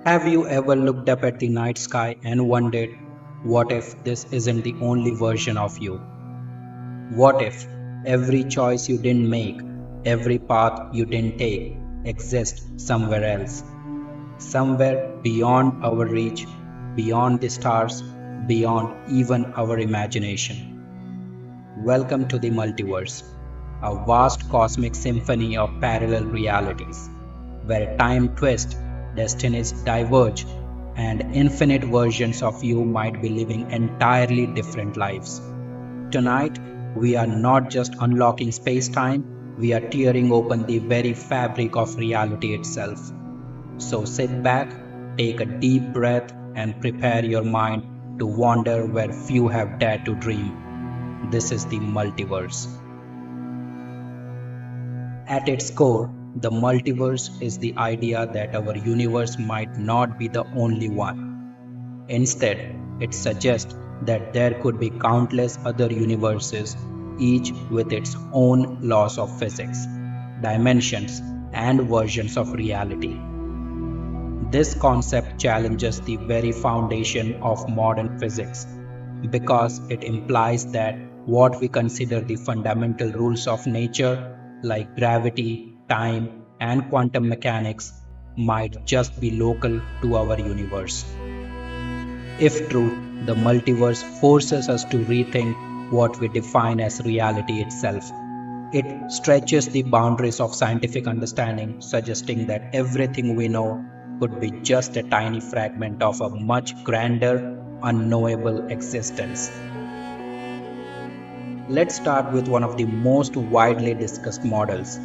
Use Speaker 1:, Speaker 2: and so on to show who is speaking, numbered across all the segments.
Speaker 1: Have you ever looked up at the night sky and wondered, what if this isn't the only version of you? What if every choice you didn't make, every path you didn't take, exists somewhere else? Somewhere beyond our reach, beyond the stars, beyond even our imagination. Welcome to the multiverse, a vast cosmic symphony of parallel realities, where time twists, destinies diverge, and infinite versions of you might be living entirely different lives. Tonight, we are not just unlocking space time, we are tearing open the very fabric of reality itself. So sit back, take a deep breath, and prepare your mind to wander where few have dared to dream. This is the multiverse. At its core, the multiverse is the idea that our universe might not be the only one. Instead, it suggests that there could be countless other universes, each with its own laws of physics, dimensions, and versions of reality. This concept challenges the very foundation of modern physics because it implies that what we consider the fundamental rules of nature, like gravity, time, and quantum mechanics, might just be local to our universe. If true, the multiverse forces us to rethink what we define as reality itself. It stretches the boundaries of scientific understanding, suggesting that everything we know could be just a tiny fragment of a much grander, unknowable existence. Let's start with one of the most widely discussed models,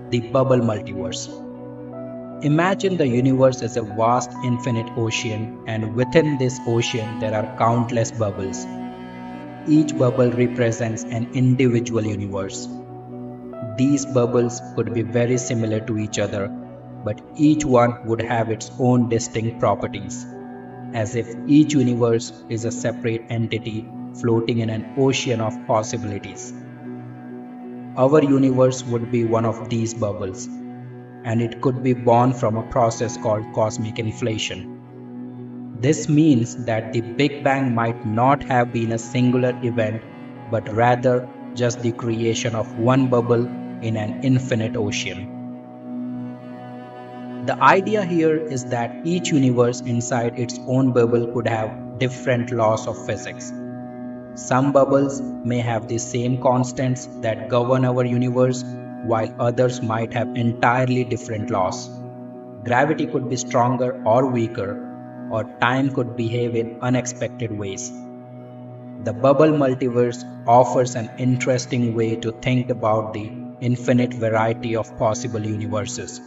Speaker 1: the bubble multiverse. Imagine the universe as a vast infinite ocean, and within this ocean there are countless bubbles. Each bubble represents an individual universe. These bubbles could be very similar to each other, but each one would have its own distinct properties, as if each universe is a separate entity floating in an ocean of possibilities. Our universe would be one of these bubbles, and it could be born from a process called cosmic inflation. This means that the Big Bang might not have been a singular event, but rather just the creation of one bubble in an infinite ocean. The idea here is that each universe inside its own bubble could have different laws of physics. Some bubbles may have the same constants that govern our universe, while others might have entirely different laws. Gravity could be stronger or weaker, or time could behave in unexpected ways. The bubble multiverse offers an interesting way to think about the infinite variety of possible universes.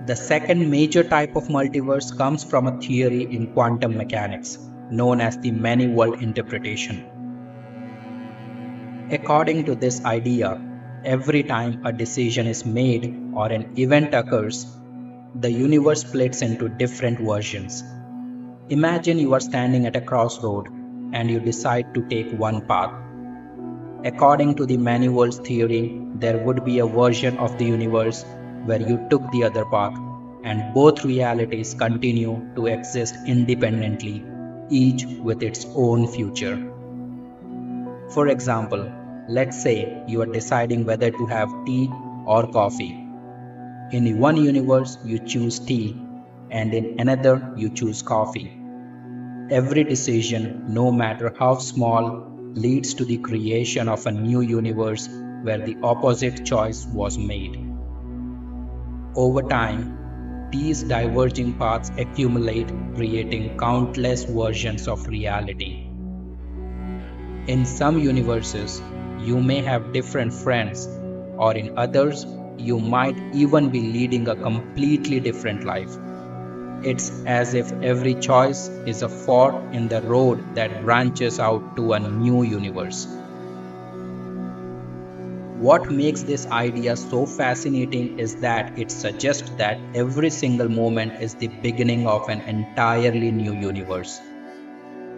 Speaker 1: The second major type of multiverse comes from a theory in quantum mechanics, known as the many-world interpretation. According to this idea, every time a decision is made or an event occurs, the universe splits into different versions. Imagine you are standing at a crossroad and you decide to take one path. According to the many worlds theory, there would be a version of the universe where you took the other path, and both realities continue to exist independently, each with its own future. For example, let's say you are deciding whether to have tea or coffee. In one universe, you choose tea, and in another, you choose coffee. Every decision, no matter how small, leads to the creation of a new universe where the opposite choice was made. Over time, these diverging paths accumulate, creating countless versions of reality. In some universes, you may have different friends, or in others, you might even be leading a completely different life. It's as if every choice is a fork in the road that branches out to a new universe. What makes this idea so fascinating is that it suggests that every single moment is the beginning of an entirely new universe.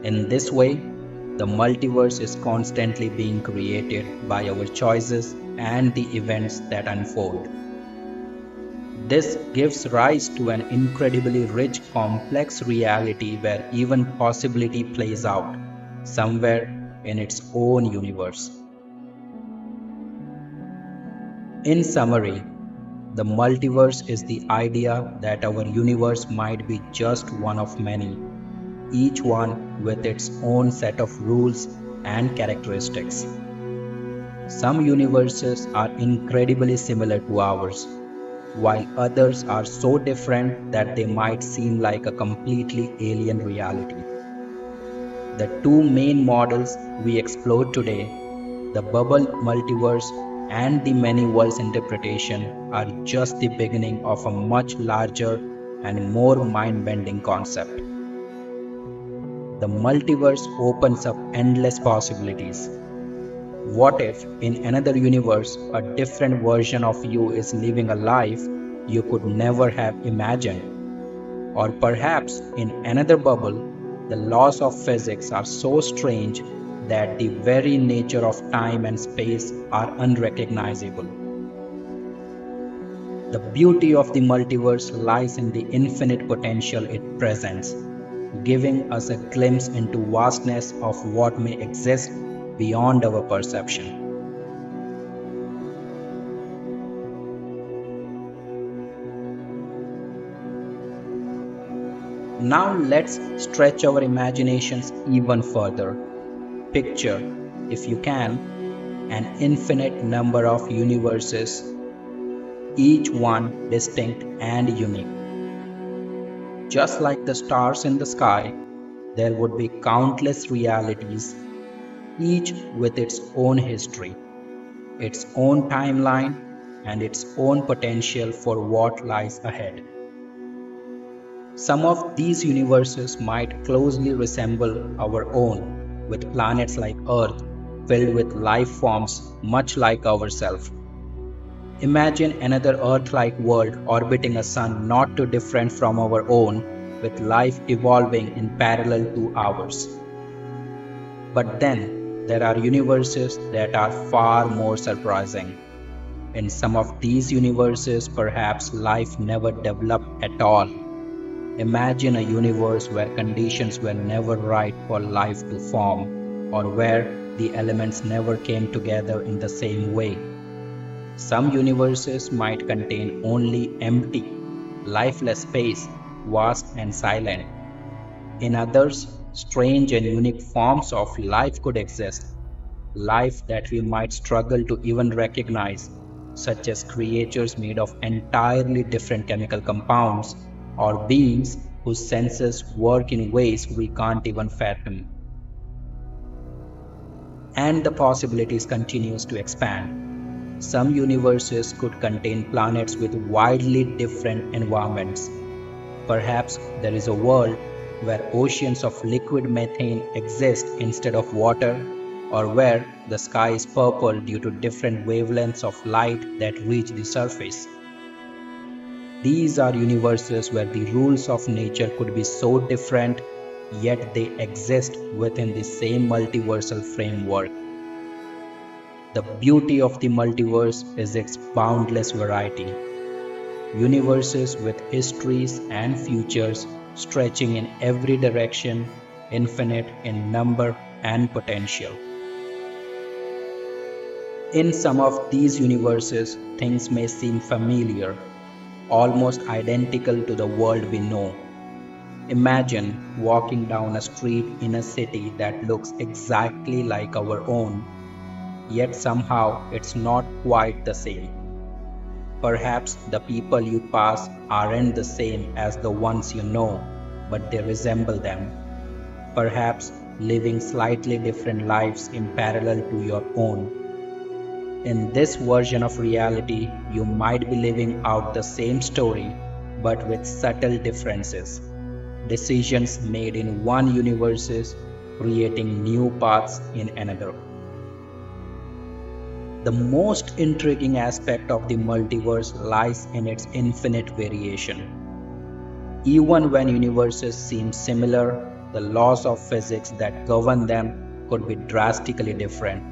Speaker 1: In this way, the multiverse is constantly being created by our choices and the events that unfold. This gives rise to an incredibly rich, complex reality where even possibility plays out somewhere in its own universe. In summary, the multiverse is the idea that our universe might be just one of many, each one with its own set of rules and characteristics. Some universes are incredibly similar to ours, while others are so different that they might seem like a completely alien reality. The two main models we explore today, the bubble multiverse and the many worlds interpretation, are just the beginning of a much larger and more mind bending concept. The multiverse opens up endless possibilities. What if, in another universe, a different version of you is living a life you could never have imagined? Or perhaps, in another bubble, the laws of physics are so strange that the very nature of time and space are unrecognizable. The beauty of the multiverse lies in the infinite potential it presents, giving us a glimpse into vastness of what may exist beyond our perception. Now let's stretch our imaginations even further. Picture, if you can, an infinite number of universes, each one distinct and unique. Just like the stars in the sky, there would be countless realities, each with its own history, its own timeline, and its own potential for what lies ahead. Some of these universes might closely resemble our own, with planets like Earth filled with life forms much like ourselves. Imagine another Earth-like world orbiting a sun not too different from our own, with life evolving in parallel to ours. But then, there are universes that are far more surprising. In some of these universes, perhaps life never developed at all. Imagine a universe where conditions were never right for life to form, or where the elements never came together in the same way. Some universes might contain only empty, lifeless space, vast and silent. In others, strange and unique forms of life could exist, life that we might struggle to even recognize, such as creatures made of entirely different chemical compounds, or beings whose senses work in ways we can't even fathom. And the possibilities continues to expand. Some universes could contain planets with widely different environments. Perhaps there is a world where oceans of liquid methane exist instead of water, or where the sky is purple due to different wavelengths of light that reach the surface. These are universes where the rules of nature could be so different, yet they exist within the same multiversal framework. The beauty of the multiverse is its boundless variety. Universes with histories and futures stretching in every direction, infinite in number and potential. In some of these universes, things may seem familiar, almost identical to the world we know. Imagine walking down a street in a city that looks exactly like our own, yet somehow it's not quite the same. Perhaps the people you pass aren't the same as the ones you know, but they resemble them. Perhaps living slightly different lives in parallel to your own. In this version of reality, you might be living out the same story, but with subtle differences. Decisions made in one universe creating new paths in another. The most intriguing aspect of the multiverse lies in its infinite variation. Even when universes seem similar, the laws of physics that govern them could be drastically different.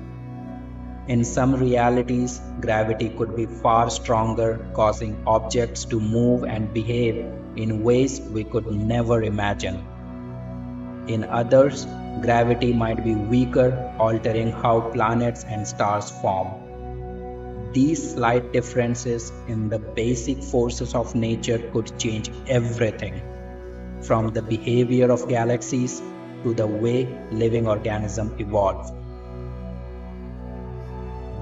Speaker 1: In some realities, gravity could be far stronger, causing objects to move and behave in ways we could never imagine. In others, gravity might be weaker, altering how planets and stars form. These slight differences in the basic forces of nature could change everything, from the behavior of galaxies to the way living organisms evolve.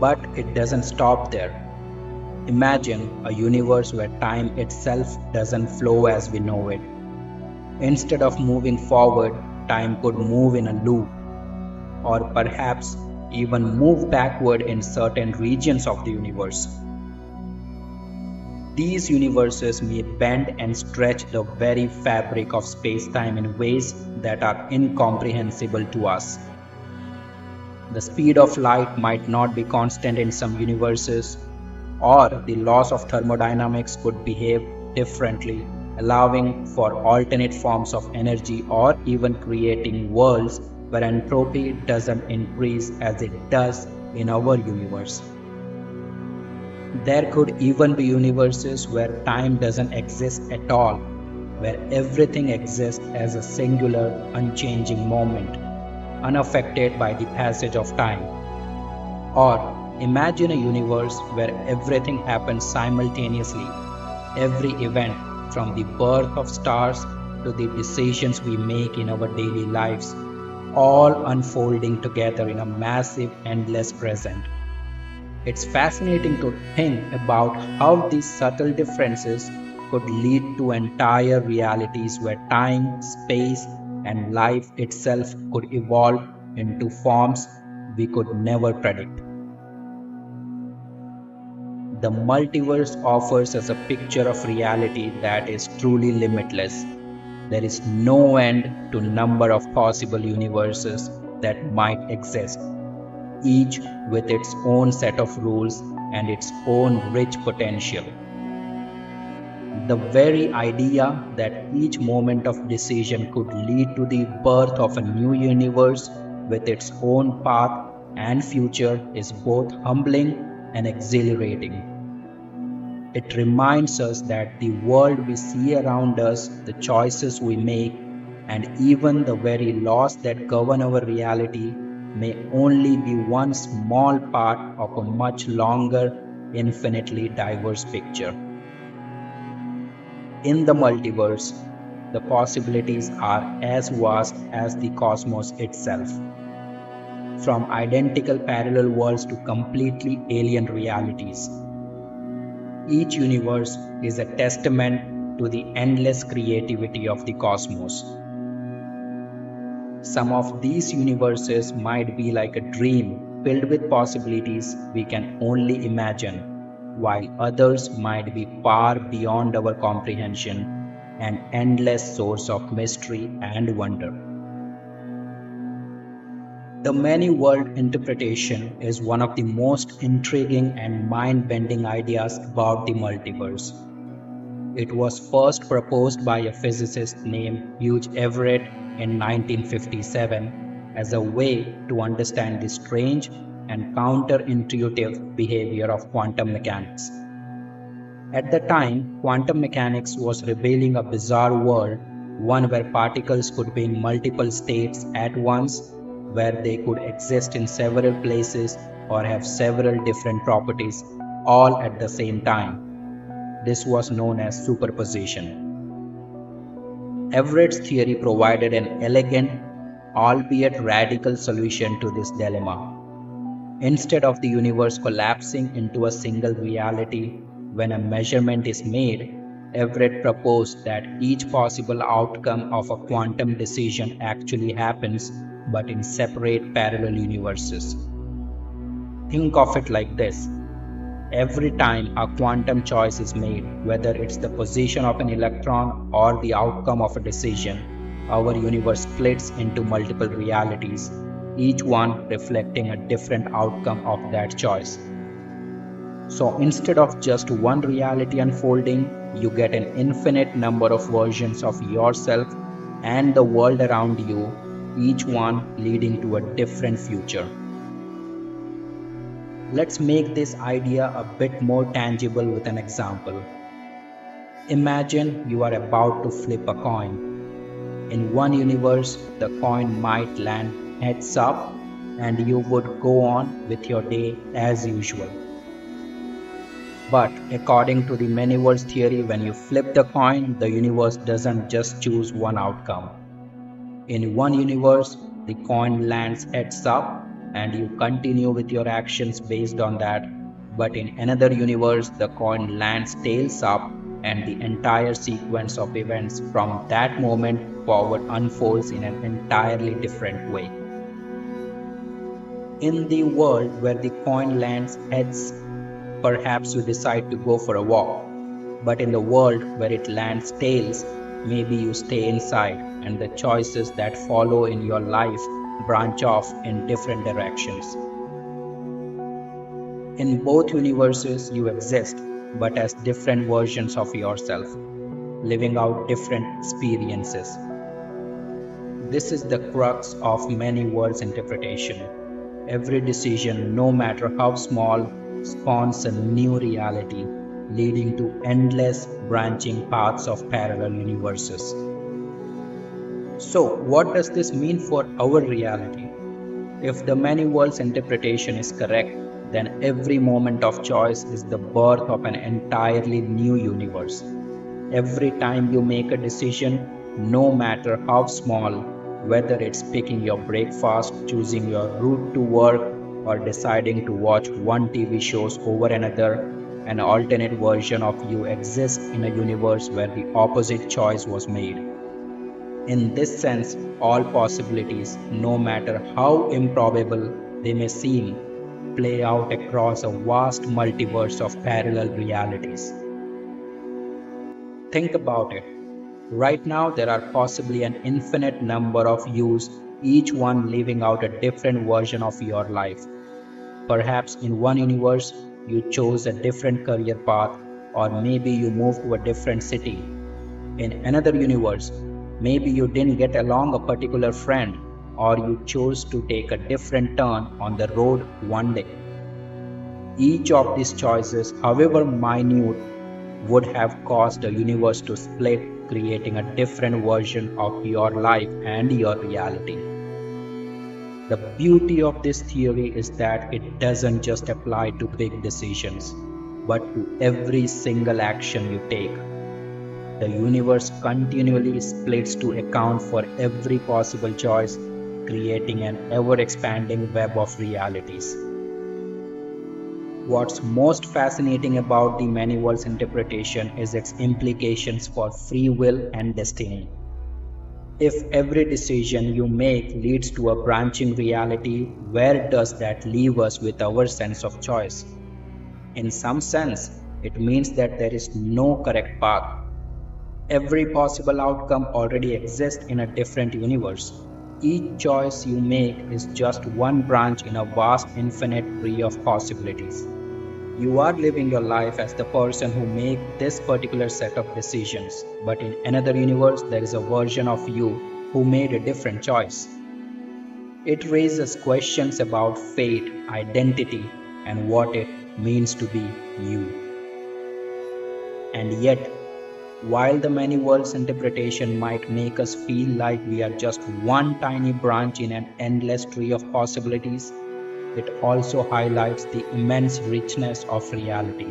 Speaker 1: But it doesn't stop there. Imagine a universe where time itself doesn't flow as we know it. Instead of moving forward, time could move in a loop, or perhaps even move backward in certain regions of the universe. These universes may bend and stretch the very fabric of space-time in ways that are incomprehensible to us. The speed of light might not be constant in some universes, or the laws of thermodynamics could behave differently, allowing for alternate forms of energy or even creating worlds where entropy doesn't increase as it does in our universe. There could even be universes where time doesn't exist at all, where everything exists as a singular, unchanging moment, unaffected by the passage of time. Or imagine a universe where everything happens simultaneously, every event, from the birth of stars to the decisions we make in our daily lives, all unfolding together in a massive, endless present. It's fascinating to think about how these subtle differences could lead to entire realities where time, space, and life itself could evolve into forms we could never predict. The multiverse offers us a picture of reality that is truly limitless. There is no end to number of possible universes that might exist, each with its own set of rules and its own rich potential. The very idea that each moment of decision could lead to the birth of a new universe with its own path and future is both humbling and exhilarating. It reminds us that the world we see around us, the choices we make, and even the very laws that govern our reality may only be one small part of a much longer, infinitely diverse picture. In the multiverse, the possibilities are as vast as the cosmos itself. From identical parallel worlds to completely alien realities, each universe is a testament to the endless creativity of the cosmos. Some of these universes might be like a dream filled with possibilities we can only imagine, while others might be far beyond our comprehension, an endless source of mystery and wonder. The many world interpretation is one of the most intriguing and mind-bending ideas about the multiverse. It was first proposed by a physicist named Hugh Everett in 1957 as a way to understand the strange and counterintuitive behavior of quantum mechanics. At the time, quantum mechanics was revealing a bizarre world, one where particles could be in multiple states at once, where they could exist in several places or have several different properties all at the same time. This was known as superposition. Everett's theory provided an elegant, albeit radical solution to this dilemma. Instead of the universe collapsing into a single reality when a measurement is made, Everett proposed that each possible outcome of a quantum decision actually happens, but in separate parallel universes. Think of it like this. Every time a quantum choice is made, whether it's the position of an electron or the outcome of a decision, our universe splits into multiple realities, each one reflecting a different outcome of that choice. So instead of just one reality unfolding, you get an infinite number of versions of yourself and the world around you, each one leading to a different future. Let's make this idea a bit more tangible with an example. Imagine you are about to flip a coin. In one universe, the coin might land heads up and you would go on with your day as usual. But according to the many-worlds theory, when you flip the coin, the universe doesn't just choose one outcome. In one universe, the coin lands heads up and you continue with your actions based on that. But in another universe, the coin lands tails up and the entire sequence of events from that moment forward unfolds in an entirely different way. In the world where the coin lands heads, perhaps you decide to go for a walk. But in the world where it lands tails, maybe you stay inside and the choices that follow in your life branch off in different directions. In both universes, you exist, but as different versions of yourself, living out different experiences. This is the crux of many worlds interpretation. Every decision, no matter how small, spawns a new reality, leading to endless branching paths of parallel universes. So, what does this mean for our reality? If the many worlds interpretation is correct, then every moment of choice is the birth of an entirely new universe. Every time you make a decision, no matter how small, whether it's picking your breakfast, choosing your route to work, or deciding to watch one TV show over another, an alternate version of you exists in a universe where the opposite choice was made. In this sense, all possibilities, no matter how improbable they may seem, play out across a vast multiverse of parallel realities. Think about it. Right now, there are possibly an infinite number of yous, each one living out a different version of your life. Perhaps in one universe, you chose a different career path, or maybe you moved to a different city. In another universe, maybe you didn't get along a particular friend, or you chose to take a different turn on the road one day. Each of these choices, however minute, would have caused a universe to split, creating a different version of your life and your reality. The beauty of this theory is that it doesn't just apply to big decisions, but to every single action you take. The universe continually splits to account for every possible choice, creating an ever-expanding web of realities. What's most fascinating about the many worlds interpretation is its implications for free will and destiny. If every decision you make leads to a branching reality, where does that leave us with our sense of choice? In some sense, it means that there is no correct path. Every possible outcome already exists in a different universe. Each choice you make is just one branch in a vast infinite tree of possibilities. You are living your life as the person who makes this particular set of decisions, but in another universe there is a version of you who made a different choice. It raises questions about fate, identity, and what it means to be you. And yet, while the many worlds interpretation might make us feel like we are just one tiny branch in an endless tree of possibilities, it also highlights the immense richness of reality.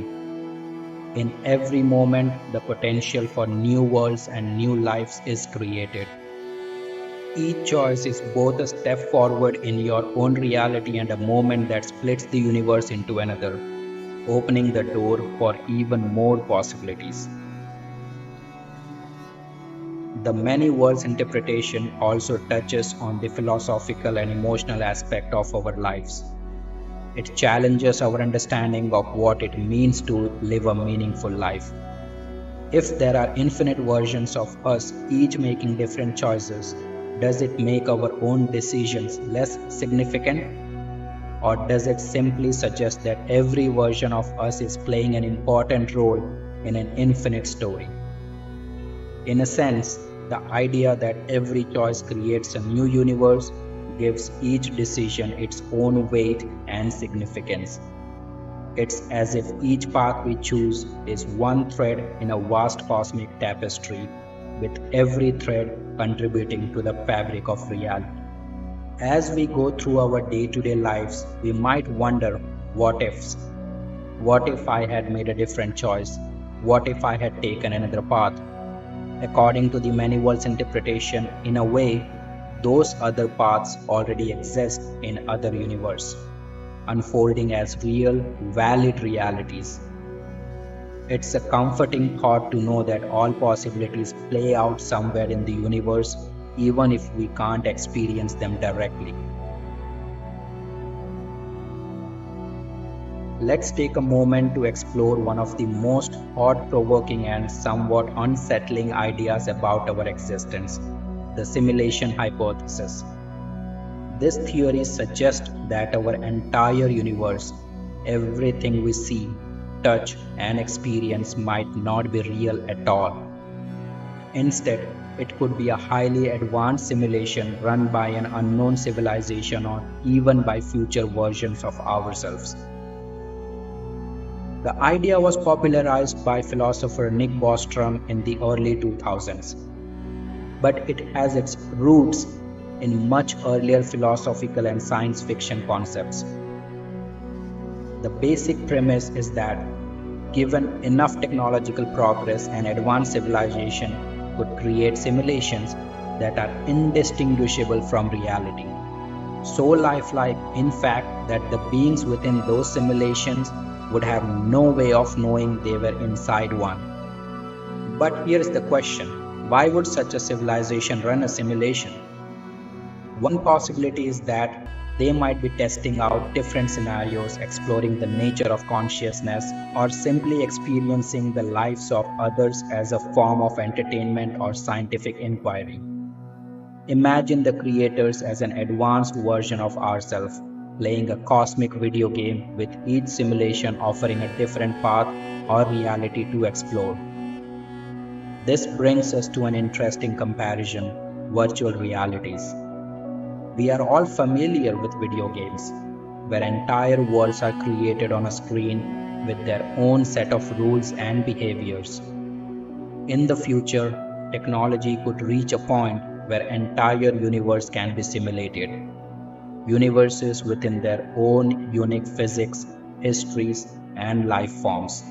Speaker 1: In every moment, the potential for new worlds and new lives is created. Each choice is both a step forward in your own reality and a moment that splits the universe into another, opening the door for even more possibilities. The many worlds interpretation also touches on the philosophical and emotional aspect of our lives. It challenges our understanding of what it means to live a meaningful life. If there are infinite versions of us, each making different choices, does it make our own decisions less significant? Or does it simply suggest that every version of us is playing an important role in an infinite story? In a sense, the idea that every choice creates a new universe gives each decision its own weight and significance. It's as if each path we choose is one thread in a vast cosmic tapestry, with every thread contributing to the fabric of reality. As we go through our day to day lives, we might wonder what ifs. What if I had made a different choice? What if I had taken another path? According to the many worlds interpretation, in a way, those other paths already exist in other universes, unfolding as real, valid realities. It's a comforting thought to know that all possibilities play out somewhere in the universe, even if we can't experience them directly. Let's take a moment to explore one of the most thought-provoking and somewhat unsettling ideas about our existence, the simulation hypothesis. This theory suggests that our entire universe, everything we see, touch, and experience might not be real at all. Instead, it could be a highly advanced simulation run by an unknown civilization or even by future versions of ourselves. The idea was popularized by philosopher Nick Bostrom in the early 2000s, but it has its roots in much earlier philosophical and science fiction concepts. The basic premise is that given enough technological progress, and advanced civilization could create simulations that are indistinguishable from reality. So lifelike, in fact, that the beings within those simulations would have no way of knowing they were inside one. But here's the question: why would such a civilization run a simulation? One possibility is that they might be testing out different scenarios, exploring the nature of consciousness, or simply experiencing the lives of others as a form of entertainment or scientific inquiry. Imagine the creators as an advanced version of ourselves, playing a cosmic video game with each simulation offering a different path or reality to explore. This brings us to an interesting comparison: virtual realities. We are all familiar with video games, where entire worlds are created on a screen with their own set of rules and behaviors. In the future, technology could reach a point where entire universe can be simulated. Universes within their own unique physics, histories, and life forms.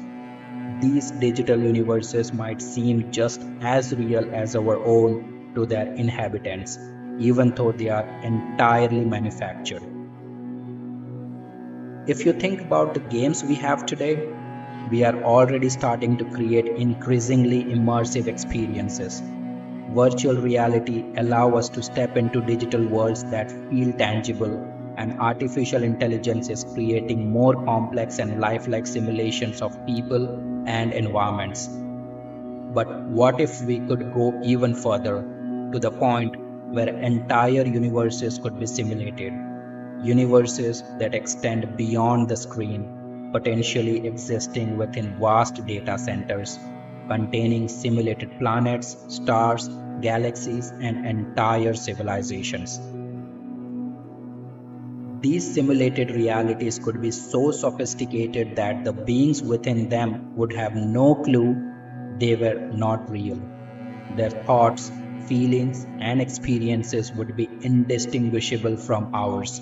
Speaker 1: These digital universes might seem just as real as our own to their inhabitants, even though they are entirely manufactured. If you think about the games we have today, we are already starting to create increasingly immersive experiences. Virtual reality allows us to step into digital worlds that feel tangible, and artificial intelligence is creating more complex and lifelike simulations of people and environments. But what if we could go even further, to the point where entire universes could be simulated? Universes that extend beyond the screen, potentially existing within vast data centers, containing simulated planets, stars, galaxies, and entire civilizations. These simulated realities could be so sophisticated that the beings within them would have no clue they were not real. Their thoughts, feelings, and experiences would be indistinguishable from ours.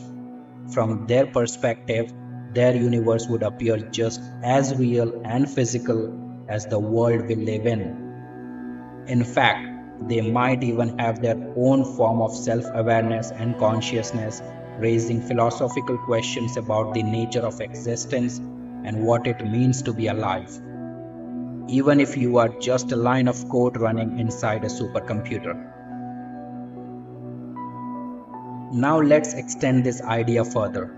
Speaker 1: From their perspective, their universe would appear just as real and physical as the world we live in. In fact, they might even have their own form of self-awareness and consciousness, raising philosophical questions about the nature of existence and what it means to be alive, even if you are just a line of code running inside a supercomputer. Now let's extend this idea further.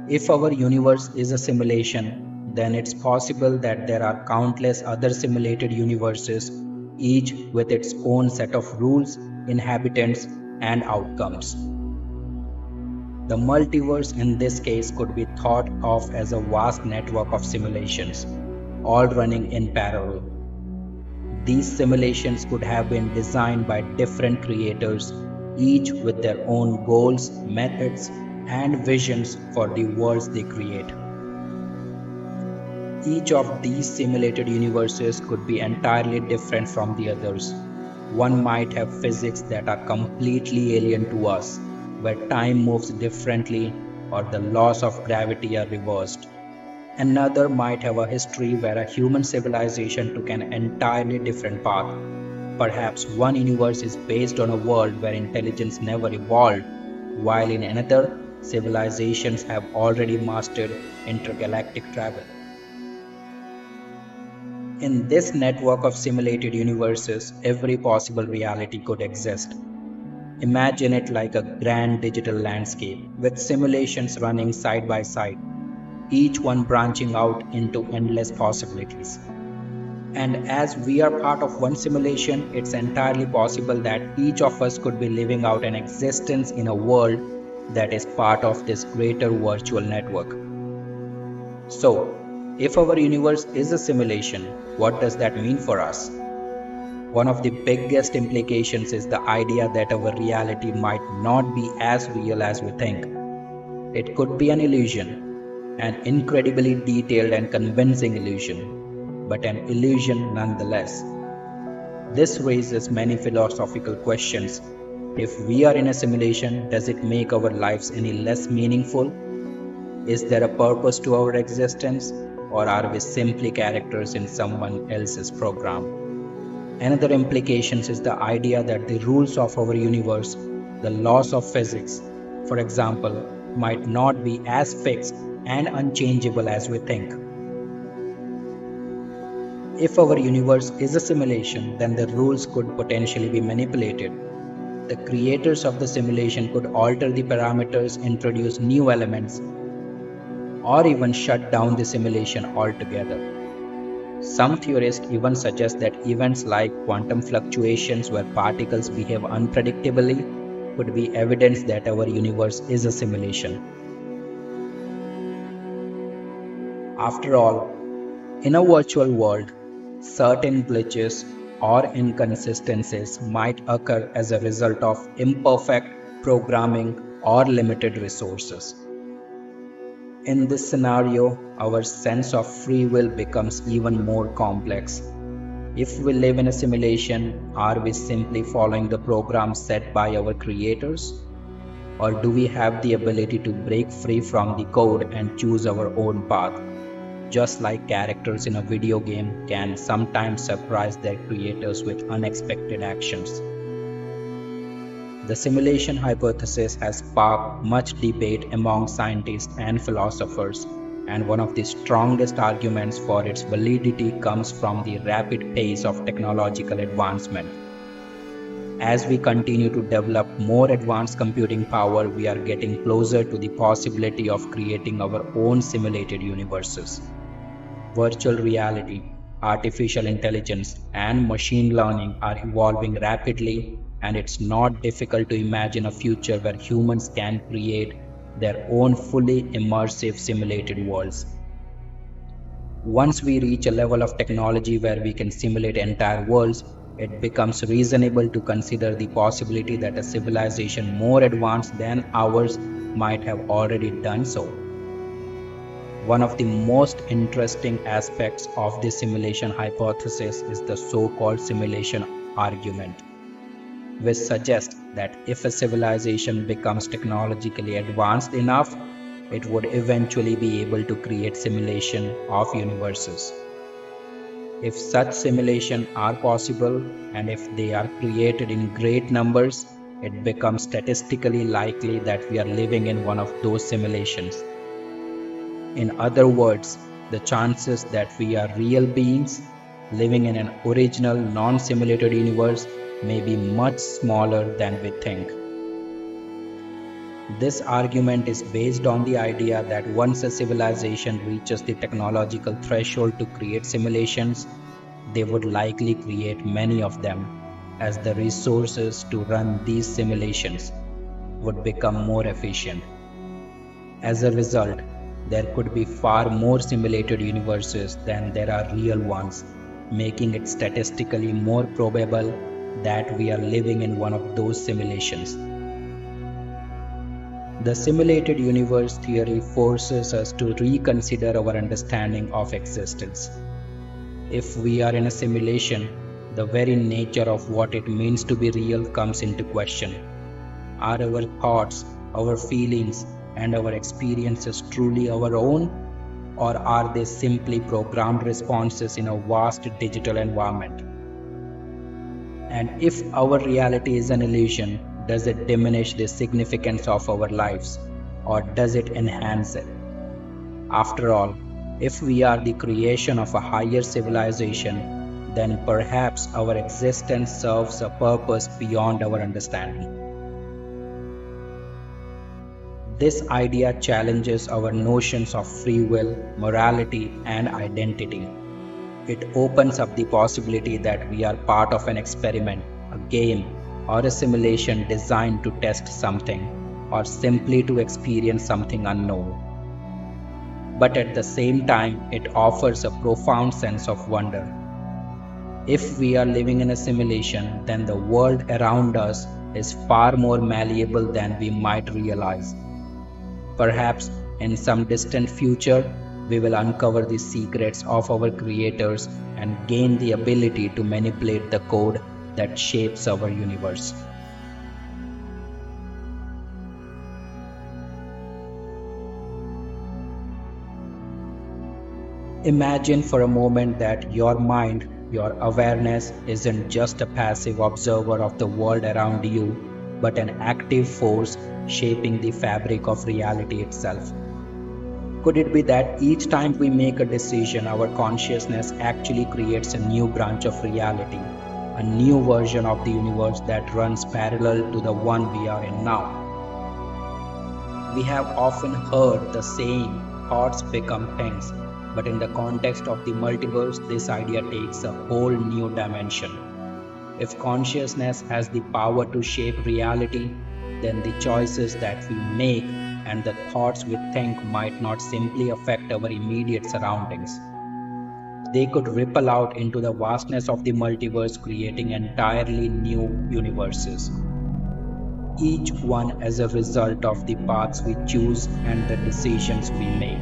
Speaker 1: If our universe is a simulation, then it's possible that there are countless other simulated universes, each with its own set of rules, inhabitants, and outcomes. The multiverse in this case could be thought of as a vast network of simulations, all running in parallel. These simulations could have been designed by different creators, each with their own goals, methods, and visions for the worlds they create. Each of these simulated universes could be entirely different from the others. One might have physics that are completely alien to us, where time moves differently or the laws of gravity are reversed. Another might have a history where a human civilization took an entirely different path. Perhaps one universe is based on a world where intelligence never evolved, while in another, civilizations have already mastered intergalactic travel. In this network of simulated universes, every possible reality could exist. Imagine it like a grand digital landscape with simulations running side by side, each one branching out into endless possibilities. And as we are part of one simulation, it's entirely possible that each of us could be living out an existence in a world that is part of this greater virtual network. So, if our universe is a simulation, what does that mean for us? One of the biggest implications is the idea that our reality might not be as real as we think. It could be an illusion, an incredibly detailed and convincing illusion, but an illusion nonetheless. This raises many philosophical questions. If we are in a simulation, does it make our lives any less meaningful? Is there a purpose to our existence, or are we simply characters in someone else's program? Another implication is the idea that the rules of our universe, the laws of physics, for example, might not be as fixed and unchangeable as we think. If our universe is a simulation, then the rules could potentially be manipulated. The creators of the simulation could alter the parameters, introduce new elements, or even shut down the simulation altogether. Some theorists even suggest that events like quantum fluctuations, where particles behave unpredictably, could be evidence that our universe is a simulation. After all, in a virtual world, certain glitches or inconsistencies might occur as a result of imperfect programming or limited resources. In this scenario, our sense of free will becomes even more complex. If we live in a simulation, are we simply following the program set by our creators? Or do we have the ability to break free from the code and choose our own path? Just like characters in a video game can sometimes surprise their creators with unexpected actions. The simulation hypothesis has sparked much debate among scientists and philosophers, and one of the strongest arguments for its validity comes from the rapid pace of technological advancement. As we continue to develop more advanced computing power, we are getting closer to the possibility of creating our own simulated universes. Virtual reality, artificial intelligence, and machine learning are evolving rapidly, and it's not difficult to imagine a future where humans can create their own fully immersive simulated worlds. Once we reach a level of technology where we can simulate entire worlds, it becomes reasonable to consider the possibility that a civilization more advanced than ours might have already done so. One of the most interesting aspects of the simulation hypothesis is the so-called simulation argument, which suggests that if a civilization becomes technologically advanced enough, it would eventually be able to create simulation of universes. If such simulations are possible, and if they are created in great numbers, it becomes statistically likely that we are living in one of those simulations. In other words, the chances that we are real beings living in an original, non-simulated universe may be much smaller than we think. This argument is based on the idea that once a civilization reaches the technological threshold to create simulations, they would likely create many of them, as the resources to run these simulations would become more efficient. As a result, there could be far more simulated universes than there are real ones, making it statistically more probable that we are living in one of those simulations. The simulated universe theory forces us to reconsider our understanding of existence. If we are in a simulation, the very nature of what it means to be real comes into question. Are our thoughts, our feelings, and our experiences truly our own, or are they simply programmed responses in a vast digital environment? And if our reality is an illusion, does it diminish the significance of our lives, or does it enhance it? After all, if we are the creation of a higher civilization, then perhaps our existence serves a purpose beyond our understanding. This idea challenges our notions of free will, morality, and identity. It opens up the possibility that we are part of an experiment, a game, or a simulation designed to test something, or simply to experience something unknown. But at the same time, it offers a profound sense of wonder. If we are living in a simulation, then the world around us is far more malleable than we might realize. Perhaps in some distant future, we will uncover the secrets of our creators and gain the ability to manipulate the code that shapes our universe. Imagine for a moment that your mind, your awareness, isn't just a passive observer of the world around you, but an active force shaping the fabric of reality itself. Could it be that each time we make a decision, our consciousness actually creates a new branch of reality, a new version of the universe that runs parallel to the one we are in now? We have often heard the saying, thoughts become things, but in the context of the multiverse, this idea takes a whole new dimension. If consciousness has the power to shape reality, then the choices that we make and the thoughts we think might not simply affect our immediate surroundings. They could ripple out into the vastness of the multiverse, creating entirely new universes, each one as a result of the paths we choose and the decisions we make.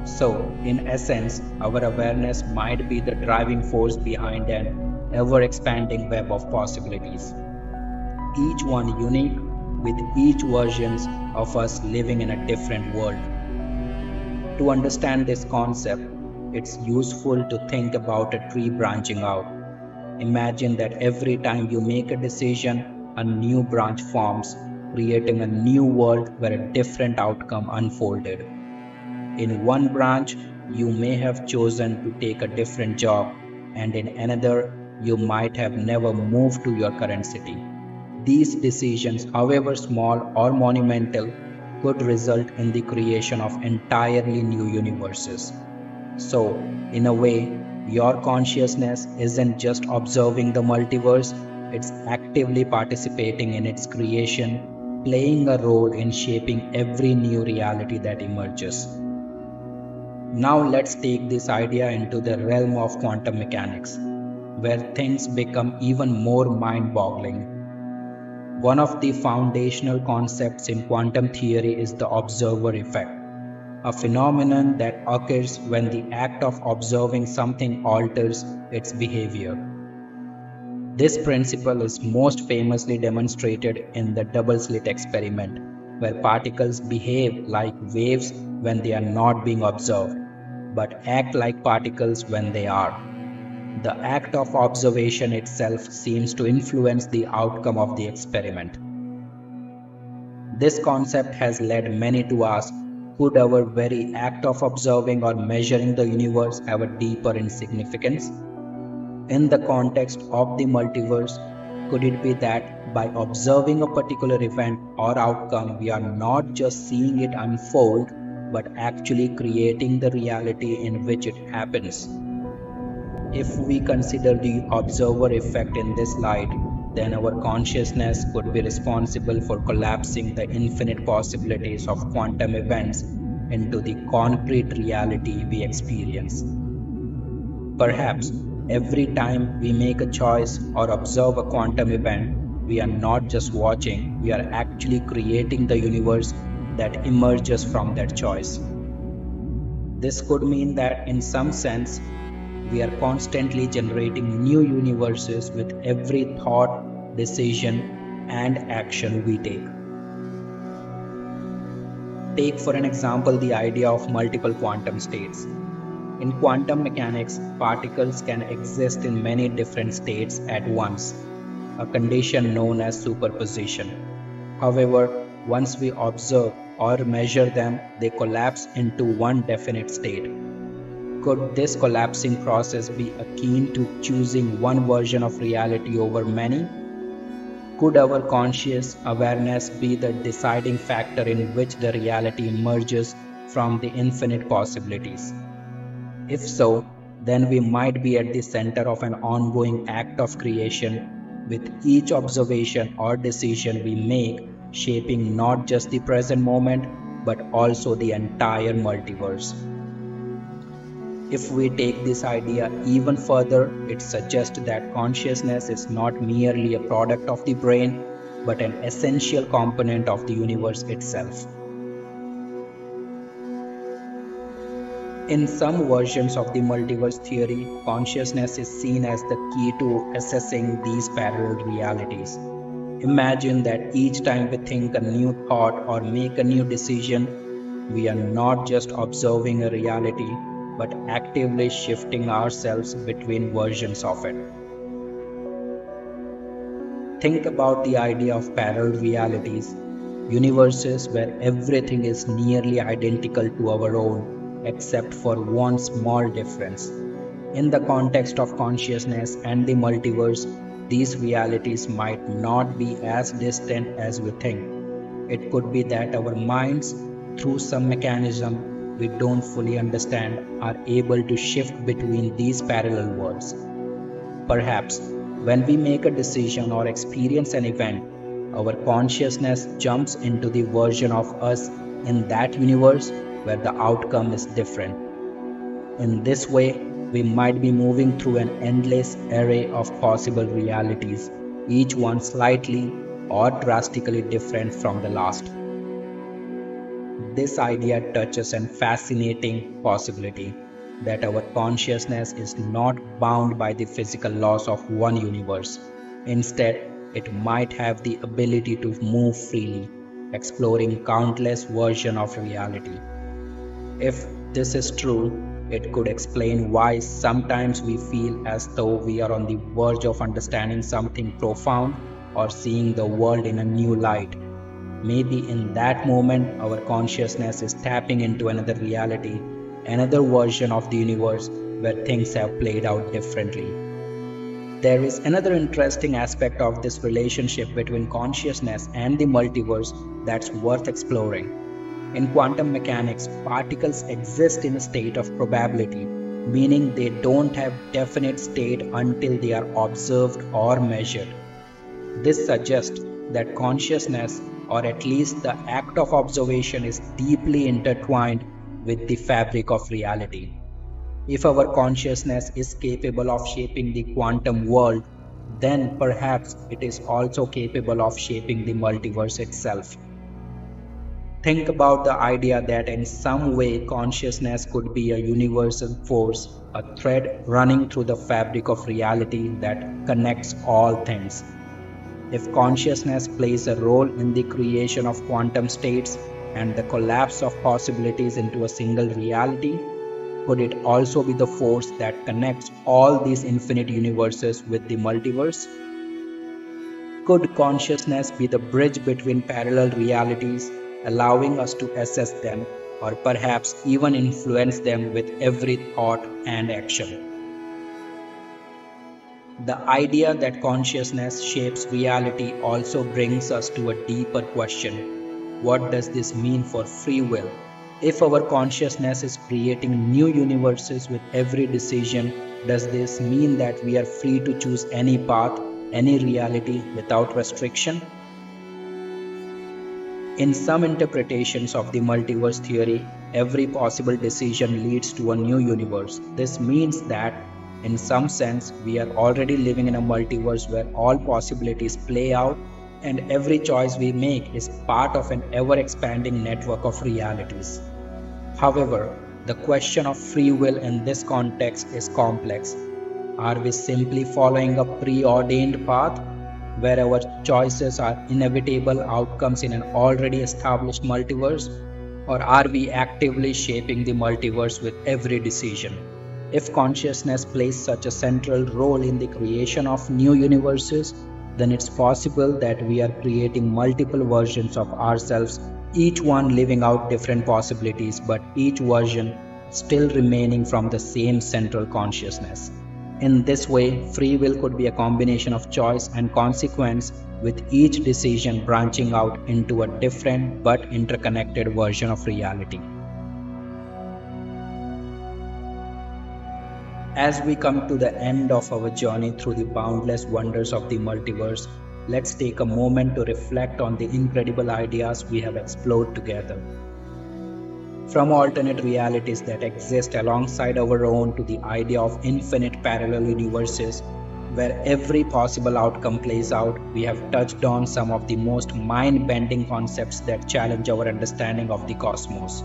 Speaker 1: So, in essence, our awareness might be the driving force behind an ever expanding web of possibilities, each one unique, with each version of us living in a different world. To understand this concept, it's useful to think about a tree branching out. Imagine that every time you make a decision, a new branch forms, creating a new world where a different outcome unfolded. In one branch, you may have chosen to take a different job, and in another, you might have never moved to your current city. These decisions, however small or monumental, could result in the creation of entirely new universes. So, in a way, your consciousness isn't just observing the multiverse, it's actively participating in its creation, playing a role in shaping every new reality that emerges. Now let's take this idea into the realm of quantum mechanics, where things become even more mind-boggling. One of the foundational concepts in quantum theory is the observer effect, a phenomenon that occurs when the act of observing something alters its behavior. This principle is most famously demonstrated in the double-slit experiment, where particles behave like waves when they are not being observed, but act like particles when they are. The act of observation itself seems to influence the outcome of the experiment. This concept has led many to ask, could our very act of observing or measuring the universe have a deeper significance? In the context of the multiverse, could it be that by observing a particular event or outcome, we are not just seeing it unfold, but actually creating the reality in which it happens? If we consider the observer effect in this light, then our consciousness could be responsible for collapsing the infinite possibilities of quantum events into the concrete reality we experience. Perhaps every time we make a choice or observe a quantum event, We are not just watching, we are actually creating the universe that emerges from that choice. This could mean that, in some sense, we are constantly generating new universes with every thought, decision, and action we take. Take, for an example, the idea of multiple quantum states. In quantum mechanics, particles can exist in many different states at once, a condition known as superposition. However, once we observe or measure them, they collapse into one definite state. Could this collapsing process be akin to choosing one version of reality over many? Could our conscious awareness be the deciding factor in which the reality emerges from the infinite possibilities? If so, then we might be at the center of an ongoing act of creation, with each observation or decision we make shaping not just the present moment but also the entire multiverse. If we take this idea even further, it suggests that consciousness is not merely a product of the brain, but an essential component of the universe itself. In some versions of the multiverse theory, consciousness is seen as the key to assessing these parallel realities. Imagine that each time we think a new thought or make a new decision, we are not just observing a reality, but actively shifting ourselves between versions of it. Think about the idea of parallel realities, universes where everything is nearly identical to our own, except for one small difference. In the context of consciousness and the multiverse, these realities might not be as distant as we think. It could be that our minds, through some mechanism we don't fully understand, are able to shift between these parallel worlds. Perhaps when we make a decision or experience an event, our consciousness jumps into the version of us in that universe where the outcome is different. In this way, we might be moving through an endless array of possible realities, each one slightly or drastically different from the last. This idea touches a fascinating possibility that our consciousness is not bound by the physical laws of one universe. Instead, it might have the ability to move freely, exploring countless versions of reality. If this is true, it could explain why sometimes we feel as though we are on the verge of understanding something profound or seeing the world in a new light. Maybe in that moment, our consciousness is tapping into another reality, another version of the universe where things have played out differently. There is another interesting aspect of this relationship between consciousness and the multiverse that's worth exploring. In quantum mechanics, particles exist in a state of probability, meaning they don't have definite state until they are observed or measured. This suggests that consciousness, or at least the act of observation, is deeply intertwined with the fabric of reality. If our consciousness is capable of shaping the quantum world, then perhaps it is also capable of shaping the multiverse itself. Think about the idea that in some way consciousness could be a universal force, a thread running through the fabric of reality that connects all things. If consciousness plays a role in the creation of quantum states and the collapse of possibilities into a single reality, could it also be the force that connects all these infinite universes with the multiverse? Could consciousness be the bridge between parallel realities, allowing us to assess them or perhaps even influence them with every thought and action? The idea that consciousness shapes reality also brings us to a deeper question. What does this mean for free will? If our consciousness is creating new universes with every decision, does this mean that we are free to choose any path, any reality without restriction? In some interpretations of the multiverse theory, every possible decision leads to a new universe. This means that In some sense, we are already living in a multiverse where all possibilities play out and every choice we make is part of an ever expanding network of realities. However, the question of free will in this context is complex. Are we simply following a preordained path where our choices are inevitable outcomes in an already established multiverse? Or are we actively shaping the multiverse with every decision? If consciousness plays such a central role in the creation of new universes, then it's possible that we are creating multiple versions of ourselves, each one living out different possibilities, but each version still remaining from the same central consciousness. In this way, free will could be a combination of choice and consequence, with each decision branching out into a different but interconnected version of reality. As we come to the end of our journey through the boundless wonders of the multiverse, let's take a moment to reflect on the incredible ideas we have explored together. From alternate realities that exist alongside our own to the idea of infinite parallel universes where every possible outcome plays out, we have touched on some of the most mind-bending concepts that challenge our understanding of the cosmos.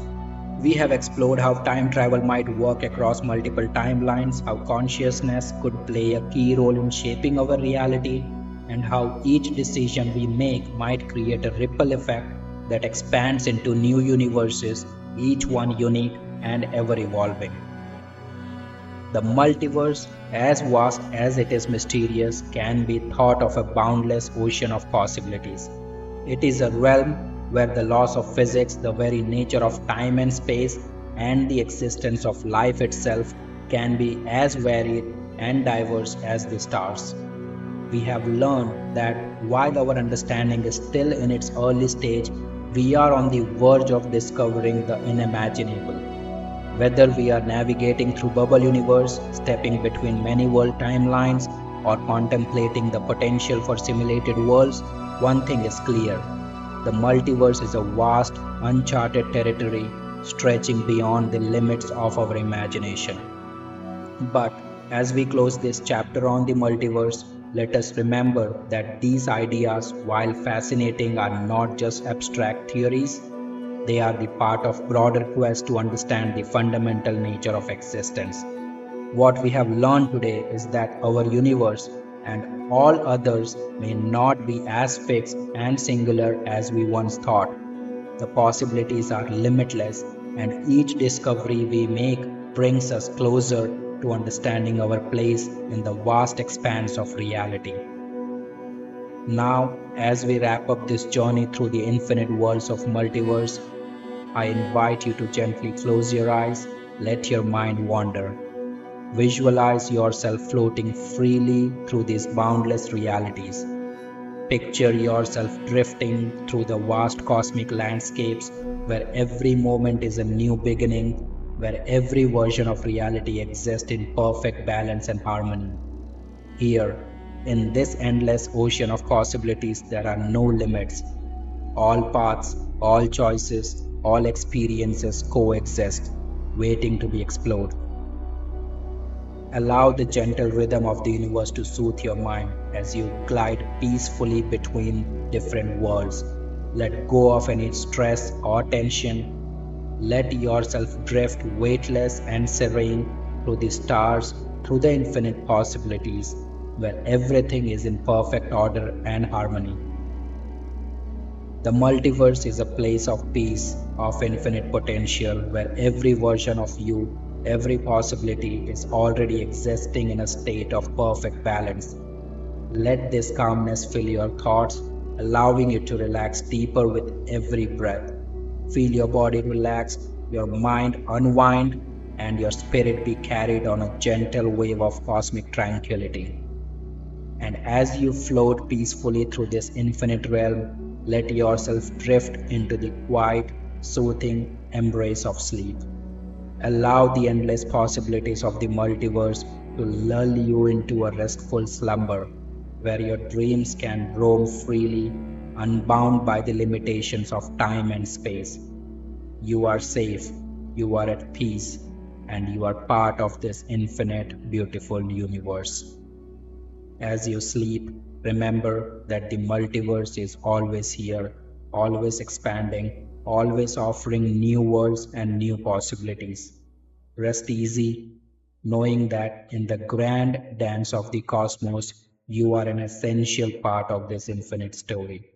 Speaker 1: We have explored how time travel might work across multiple timelines, how consciousness could play a key role in shaping our reality, and how each decision we make might create a ripple effect that expands into new universes, each one unique and ever evolving. The multiverse, as vast as it is mysterious, can be thought of a boundless ocean of possibilities. It is a realm where the laws of physics, the very nature of time and space, and the existence of life itself can be as varied and diverse as the stars. We have learned that while our understanding is still in its early stage, we are on the verge of discovering the unimaginable. Whether we are navigating through bubble universe, stepping between many world timelines, or contemplating the potential for simulated worlds, one thing is clear. The multiverse is a vast, uncharted territory stretching beyond the limits of our imagination. But as we close this chapter on the multiverse, let us remember that these ideas, while fascinating, are not just abstract theories. They are the part of broader quest to understand the fundamental nature of existence. What we have learned today is that our universe and all others may not be as fixed and singular as we once thought. The possibilities are limitless, and each discovery we make brings us closer to understanding our place in the vast expanse of reality. Now, as we wrap up this journey through the infinite worlds of multiverse, I invite you to gently close your eyes, let your mind wander. Visualize yourself floating freely through these boundless realities. Picture yourself drifting through the vast cosmic landscapes where every moment is a new beginning, where every version of reality exists in perfect balance and harmony. Here, in this endless ocean of possibilities, there are no limits. All paths, all choices, all experiences coexist, waiting to be explored. Allow the gentle rhythm of the universe to soothe your mind as you glide peacefully between different worlds. Let go of any stress or tension. Let yourself drift weightless and serene through the stars, through the infinite possibilities, where everything is in perfect order and harmony. The multiverse is a place of peace, of infinite potential, where every version of you, every possibility is already existing in a state of perfect balance. Let this calmness fill your thoughts, allowing you to relax deeper with every breath. Feel your body relax, your mind unwind, and your spirit be carried on a gentle wave of cosmic tranquility. And as you float peacefully through this infinite realm, let yourself drift into the quiet, soothing embrace of sleep. Allow the endless possibilities of the multiverse to lull you into a restful slumber, where your dreams can roam freely, unbound by the limitations of time and space. You are safe, you are at peace, and you are part of this infinite, beautiful universe. As you sleep, remember that the multiverse is always here, always expanding, always offering new worlds and new possibilities. Rest easy, knowing that in the grand dance of the cosmos, you are an essential part of this infinite story.